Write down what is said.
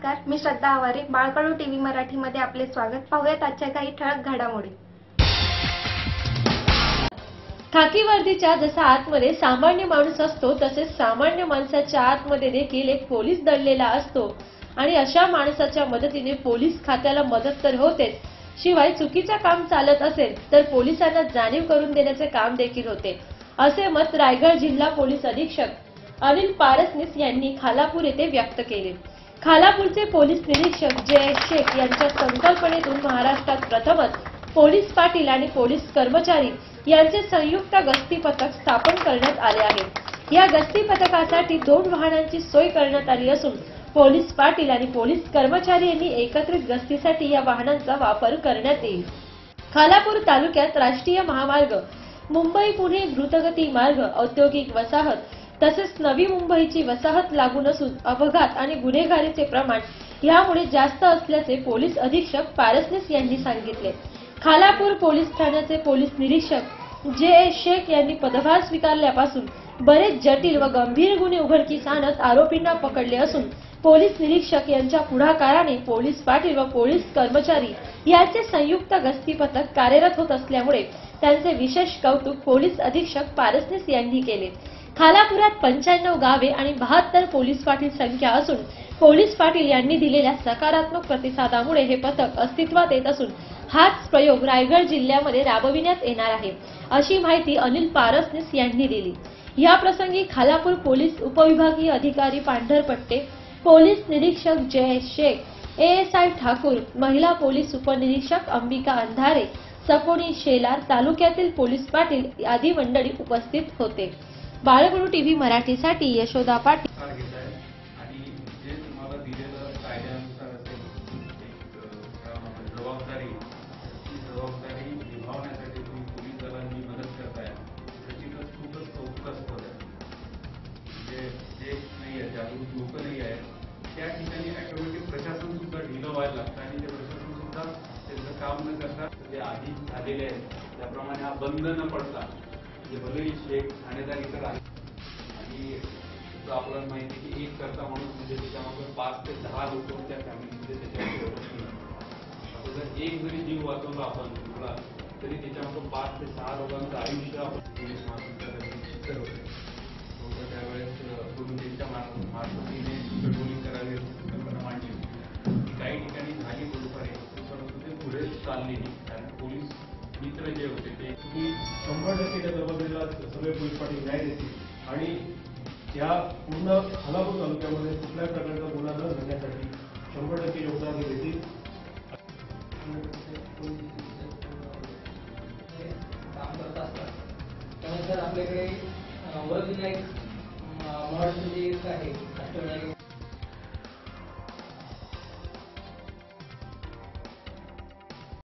नमस्कार, मी श्रद्धा आवारे. बाळकडू टीव्ही मराठीमध्ये आपले स्वागत. पाहूयात आजच्या काही ठळक घडामोडी. खाकी वर्दीच्या जसा आतमध्ये सामान्य माणूस असतो तसेच सामान्य माणसाच्या आतमध्ये देखील एक पोलीस दडलेला असतो आणि अशा माणसाच्या मदतीने पोलीस खात्याला मदत तर होतेच, शिवाय चुकीचं काम चालत असेल तर पोलिसांना जाणीव करून देण्याचे काम देखील होते, असे मत रायगड जिल्हा पोलीस अधीक्षक अनिल पारसनीस यांनी खालापूर येथे व्यक्त केले. खालापूरचे पोलीस निरीक्षक जे शेख यांच्या संकल्पनेतून महाराष्ट्रात प्रथमच पोलीस पाटील आणि पोलीस कर्मचारी यांचे संयुक्त गस्ती पथक स्थापन करण्यात आले आहे. या गस्ती पथकासाठी 2 वाहनांची सोय करण्यात आली असून पोलीस पाटील आणि पोलीस कर्मचारी यांनी एकत्रित गस्तीसाठी या वाहनांचा वापर करण्यात येईल. खालापूर तालुक्यात राष्ट्रीय महामार्ग, मुंबई पुणे द्रुतगती मार्ग, औद्योगिक वसाहत तसेच नवी मुंबईची वसाहत लागून असून अपघात आणि गुन्हेगारीचे प्रमाण यामुळे जास्त असल्याचे पोलीस अधीक्षक पारसनीस यांनी सांगितले. खालापूर पोलीस ठाण्याचे पोलीस निरीक्षक जे शेख यांनी पदभार स्वीकारल्यापासून बरेच जटिल व गंभीर गुन्हे उघडकीस आणत आरोपींना पकडले असून पोलीस निरीक्षक यांच्या पुढाकाराने पोलीस पाटील व पोलीस कर्मचारी यांचे संयुक्त गस्ती पथक कार्यरत होत असल्यामुळे त्यांचे विशेष कौतुक पोलीस अधीक्षक पारसनीस यांनी केले. खालापुरात 95 गावे आणि 72 पोलीस पाटील संख्या असून पोलीस पाटील यांनी दिलेल्या सकारात्मक प्रतिसादामुळे हे पथक अस्तित्वात येत असून हाच प्रयोग रायगड जिल्ह्यामध्ये राबविण्यात येणार आहे, अशी माहिती अनिल पारसनीस यांनी दिली. या प्रसंगी खालापूर पोलीस उपविभागीय अधिकारी पांढरपट्टे, पोलीस निरीक्षक जय शेख, एएसआय ठाकूर, महिला पोलीस उपनिरीक्षक अंबिका अंधारे, सपोनी शेलार, तालुक्यातील पोलीस पाटील आदी मंडळी उपस्थित होते. बाळकडू टीव्ही मराठीसाठी यशोदा पाटील. जबाबदारी निभावण्यासाठी तुम्ही पोलीस दलांनी मदत करताय, त्याची खूपच कौतुकास्पद आहे. जे नाही आहे, जागरूक लोक नाही आहेत, त्या ठिकाणी ऑटोमॅटिक प्रशासन सुद्धा ढिलं व्हायला लागतं आणि ते प्रशासन सुद्धा त्यांचं काम न करता जे आधी झालेले आहेत त्याप्रमाणे हा बंद न पडता, जे भलेही शेख ठाणेदार इतर आहे आणि आपल्याला माहिती आहे की एक करता माणूस म्हणजे त्याच्यामध्ये 5 ते 10 लोक त्या फॅमिलीमध्ये त्याच्यामध्ये जर एक जरी जीव वाचवला आपण कुठला तरी त्याच्यामध्ये 5 ते 6 लोकांचं आयुष्य आपण पोलीस महासंचालकांनी ठरवले. त्यावेळेस पोलिसांच्या मार्फतीने पेट्रोलिंग करावी अशी संकल्पना मांडली. काही ठिकाणी झाली थोडीफार परंतु ते पुढे चालले नाही, कारण पोलीस मित्र जे होते ते 100% त्या जबाबदारीला सगळे पोलीस पाटील न्याय देतील आणि या पूर्ण खालापूर तालुक्यामध्ये कुठल्याही प्रकारचा गुन्हा न घडण्यासाठी 100% योगदान हे देतील. काम करत असतात. त्यानंतर आपल्याकडे वरविनायक महाराष्ट्राचे एक आहे अष्टविनायक